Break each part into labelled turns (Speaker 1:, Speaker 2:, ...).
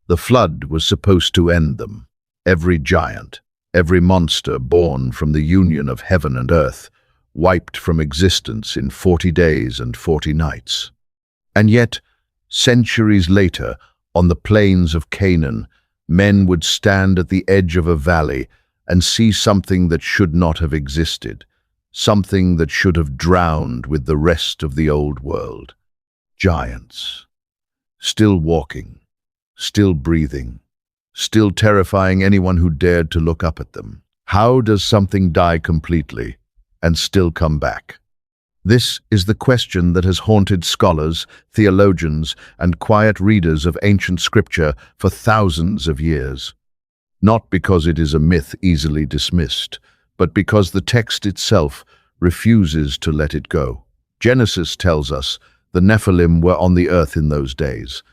Speaker 1: The flood was supposed to end them. Every giant, every monster born from the union of heaven and earth, wiped from existence in 40 days and 40 nights. And yet, centuries later, on the plains of Canaan, men would stand at the edge of a valley and see something that should not have existed, something that should have drowned with the rest of the old world. Giants, still walking, still breathing, still terrifying anyone who dared to look up at them. How does something die completely and still come back? This is the question that has haunted scholars, theologians, and quiet readers of ancient scripture for thousands of years. Not because it is a myth easily dismissed, but because the text itself refuses to let it go. Genesis tells us the Nephilim were on the earth in those days.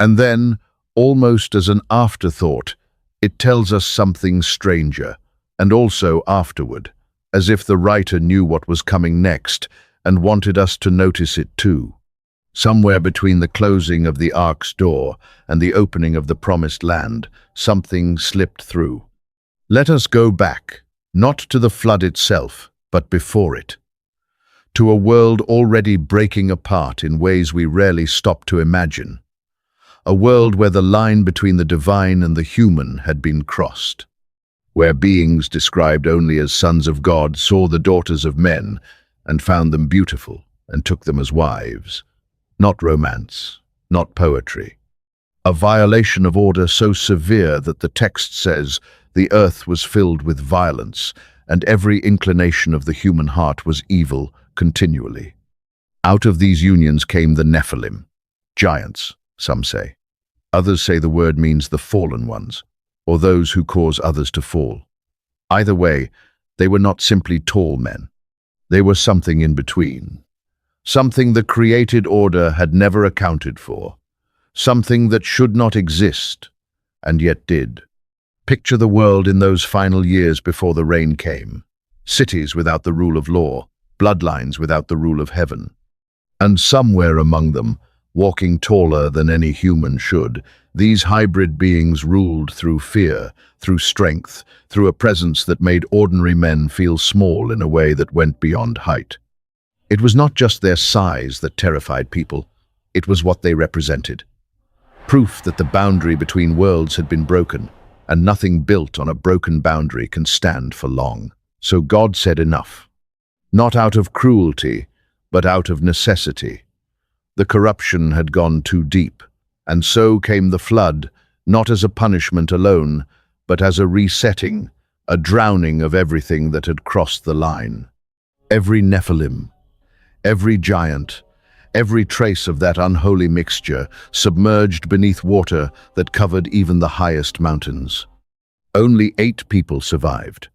Speaker 1: And then, almost as an afterthought, it tells us something stranger, and also afterward, as if the writer knew what was coming next and wanted us to notice it too. Somewhere between the closing of the ark's door and the opening of the promised land, something slipped through. Let us go back, not to the flood itself, but before it, to a world already breaking apart in ways we rarely stop to imagine. A world where the line between the divine and the human had been crossed, where beings described only as sons of God saw the daughters of men and found them beautiful and took them as wives. Not romance, not poetry. A violation of order so severe that the text says the earth was filled with violence and every inclination of the human heart was evil continually. Out of these unions came the Nephilim, giants, some say. Others say the word means the fallen ones, or those who cause others to fall. Either way, they were not simply tall men. They were something in between. Something the created order had never accounted for. Something that should not exist, and yet did. Picture the world in those final years before the rain came. Cities without the rule of law, bloodlines without the rule of heaven. And somewhere among them, walking taller than any human should, these hybrid beings ruled through fear, through strength, through a presence that made ordinary men feel small in a way that went beyond height. It was not just their size that terrified people, it was what they represented. Proof that the boundary between worlds had been broken, and nothing built on a broken boundary can stand for long. So God said enough. Not out of cruelty, but out of necessity. The corruption had gone too deep, and so came the flood, not as a punishment alone, but as a resetting, a drowning of everything that had crossed the line. Every Nephilim, every giant, every trace of that unholy mixture submerged beneath water that covered even the highest mountains. Only 8 people survived.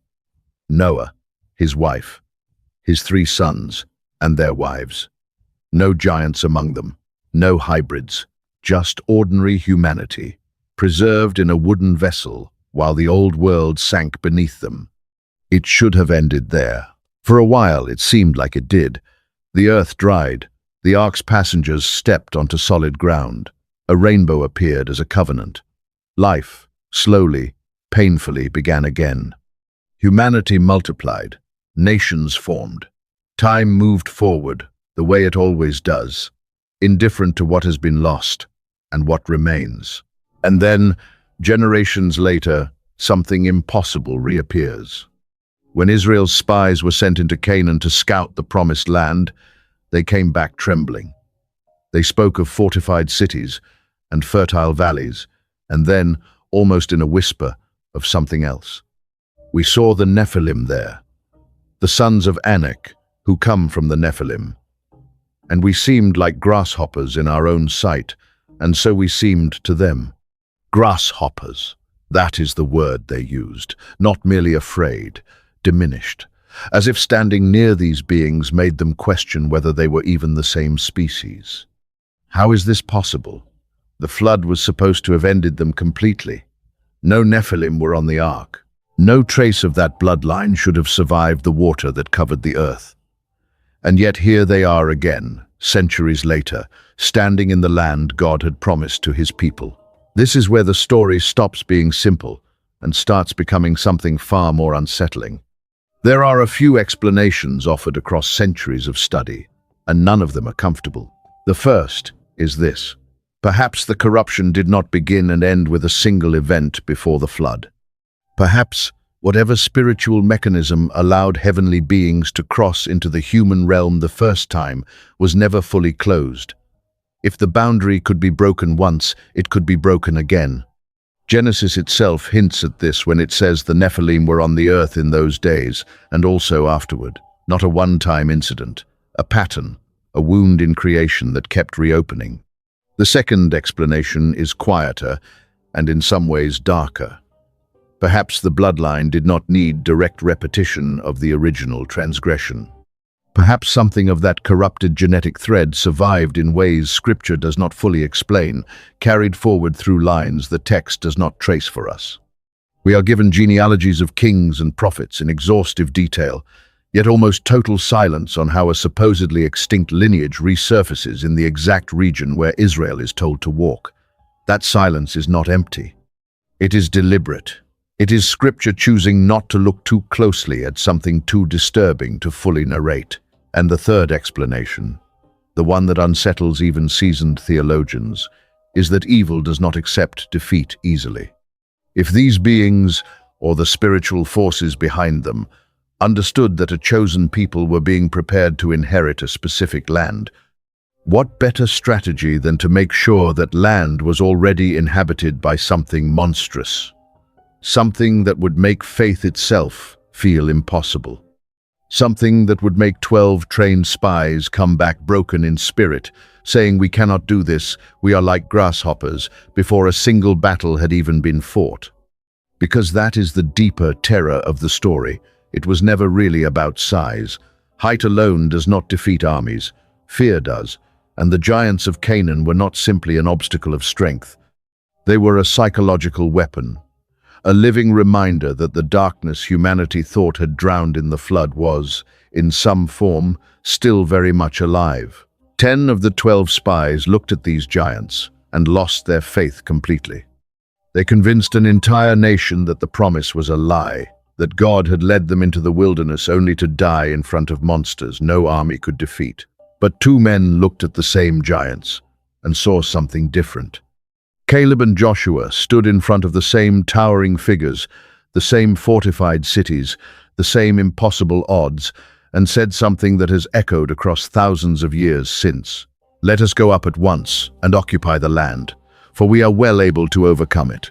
Speaker 1: Noah, his wife, his 3 sons, and their wives. No giants among them, no hybrids, just ordinary humanity, preserved in a wooden vessel while the old world sank beneath them. It should have ended there. For a while it seemed like it did. The earth dried, the ark's passengers stepped onto solid ground. A rainbow appeared as a covenant. Life, slowly, painfully, began again. Humanity multiplied, nations formed. Time moved forward, the way it always does, indifferent to what has been lost and what remains. And then, generations later, something impossible reappears. When Israel's spies were sent into Canaan to scout the promised land, they came back trembling. They spoke of fortified cities and fertile valleys, and then, almost in a whisper, of something else. We saw the Nephilim there, the sons of Anak, who come from the Nephilim. And we seemed like grasshoppers in our own sight, and so we seemed to them. Grasshoppers, that is the word they used, not merely afraid, diminished, as if standing near these beings made them question whether they were even the same species. How is this possible? The flood was supposed to have ended them completely. No Nephilim were on the ark. No trace of that bloodline should have survived the water that covered the earth. And yet here they are again, centuries later, standing in the land God had promised to his people. This is where the story stops being simple and starts becoming something far more unsettling. There are a few explanations offered across centuries of study, and none of them are comfortable. The first is this. Perhaps the corruption did not begin and end with a single event before the flood. Perhaps whatever spiritual mechanism allowed heavenly beings to cross into the human realm the first time was never fully closed. If the boundary could be broken once, it could be broken again. Genesis itself hints at this when it says the Nephilim were on the earth in those days, and also afterward. Not a one-time incident, a pattern, a wound in creation that kept reopening. The second explanation is quieter and in some ways darker. Perhaps the bloodline did not need direct repetition of the original transgression. Perhaps something of that corrupted genetic thread survived in ways Scripture does not fully explain, carried forward through lines the text does not trace for us. We are given genealogies of kings and prophets in exhaustive detail, yet almost total silence on how a supposedly extinct lineage resurfaces in the exact region where Israel is told to walk. That silence is not empty. It is deliberate. It is Scripture choosing not to look too closely at something too disturbing to fully narrate. And the third explanation, the one that unsettles even seasoned theologians, is that evil does not accept defeat easily. If these beings, or the spiritual forces behind them, understood that a chosen people were being prepared to inherit a specific land, what better strategy than to make sure that land was already inhabited by something monstrous, something that would make faith itself feel impossible? Something that would make 12 trained spies come back broken in spirit, saying we cannot do this, we are like grasshoppers, before a single battle had even been fought. Because that is the deeper terror of the story. It was never really about size. Height alone does not defeat armies. Fear does, and the giants of Canaan were not simply an obstacle of strength. They were a psychological weapon. A living reminder that the darkness humanity thought had drowned in the flood was, in some form, still very much alive. 10 of the 12 spies looked at these giants and lost their faith completely. They convinced an entire nation that the promise was a lie, that God had led them into the wilderness only to die in front of monsters no army could defeat. But 2 men looked at the same giants and saw something different. Caleb and Joshua stood in front of the same towering figures, the same fortified cities, the same impossible odds, and said something that has echoed across thousands of years since. Let us go up at once and occupy the land, for we are well able to overcome it.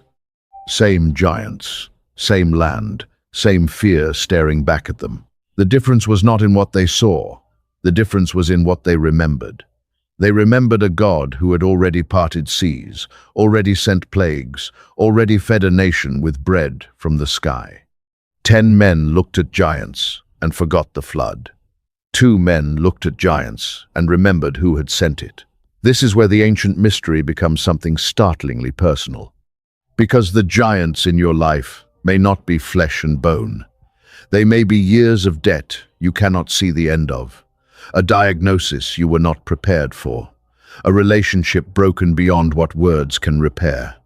Speaker 1: Same giants, same land, same fear staring back at them. The difference was not in what they saw. The difference was in what they remembered. They remembered a God who had already parted seas, already sent plagues, already fed a nation with bread from the sky. 10 men looked at giants and forgot the flood. 2 men looked at giants and remembered who had sent it. This is where the ancient mystery becomes something startlingly personal. Because the giants in your life may not be flesh and bone. They may be years of debt you cannot see the end of. A diagnosis you were not prepared for, a relationship broken beyond what words can repair.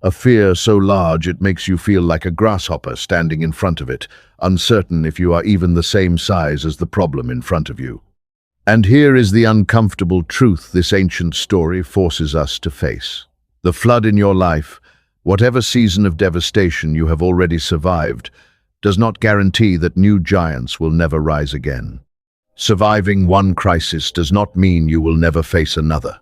Speaker 1: A fear so large it makes you feel like a grasshopper standing in front of it, uncertain if you are even the same size as the problem in front of you. And here is the uncomfortable truth this ancient story forces us to face. The flood in your life, whatever season of devastation you have already survived, does not guarantee that new giants will never rise again. Surviving one crisis does not mean you will never face another.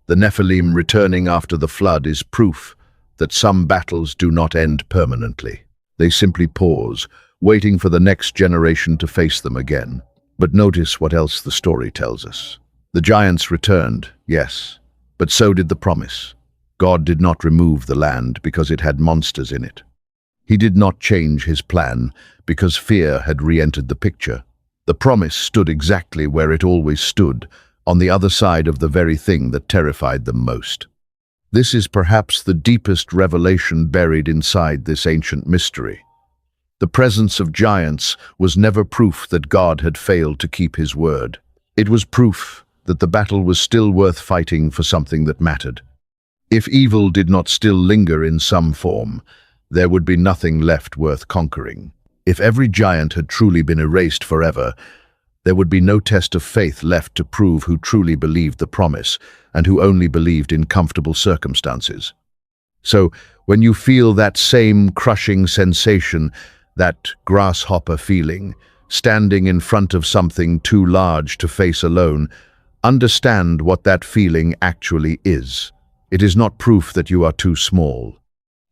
Speaker 1: The Nephilim returning after the flood is proof that some battles do not end permanently. They simply pause, waiting for the next generation to face them again. But notice what else the story tells us. The giants returned, yes, but so did the promise. God did not remove the land because it had monsters in it. He did not change his plan because fear had re-entered the picture. The promise stood exactly where it always stood, on the other side of the very thing that terrified them most. This is perhaps the deepest revelation buried inside this ancient mystery. The presence of giants was never proof that God had failed to keep his word. It was proof that the battle was still worth fighting for something that mattered. If evil did not still linger in some form, there would be nothing left worth conquering. If every giant had truly been erased forever, there would be no test of faith left to prove who truly believed the promise and who only believed in comfortable circumstances. So, when you feel that same crushing sensation, that grasshopper feeling, standing in front of something too large to face alone, understand what that feeling actually is. It is not proof that you are too small.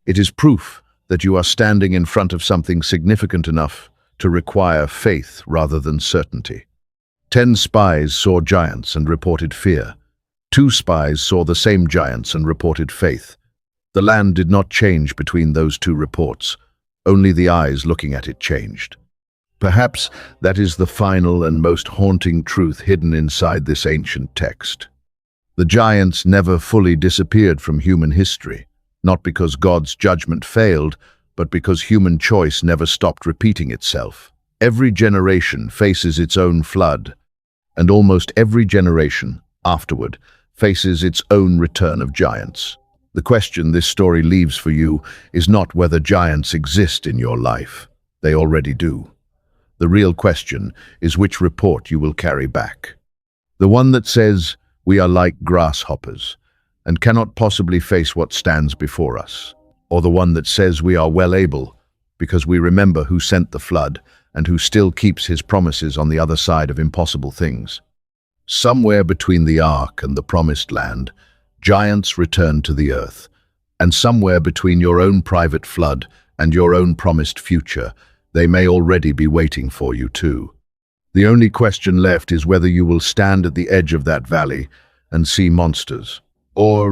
Speaker 1: It is proof that you are standing in front of something significant enough to require faith rather than certainty. 10 spies saw giants and reported fear. 2 spies saw the same giants and reported faith. The land did not change between those 2 reports. Only the eyes looking at it changed. Perhaps that is the final and most haunting truth hidden inside this ancient text. The giants never fully disappeared from human history, not because God's judgment failed, but because human choice never stopped repeating itself. Every generation faces its own flood, and almost every generation afterward faces its own return of giants. The question this story leaves for you is not whether giants exist in your life. They already do. The real question is which report you will carry back. The one that says, "We are like grasshoppers and cannot possibly face what stands before us," or the one that says we are well able because we remember who sent the flood and who still keeps his promises on the other side of impossible things. Somewhere between the ark and the promised land, giants return to the earth, and somewhere between your own private flood and your own promised future, they may already be waiting for you too. The only question left is whether you will stand at the edge of that valley and see monsters, or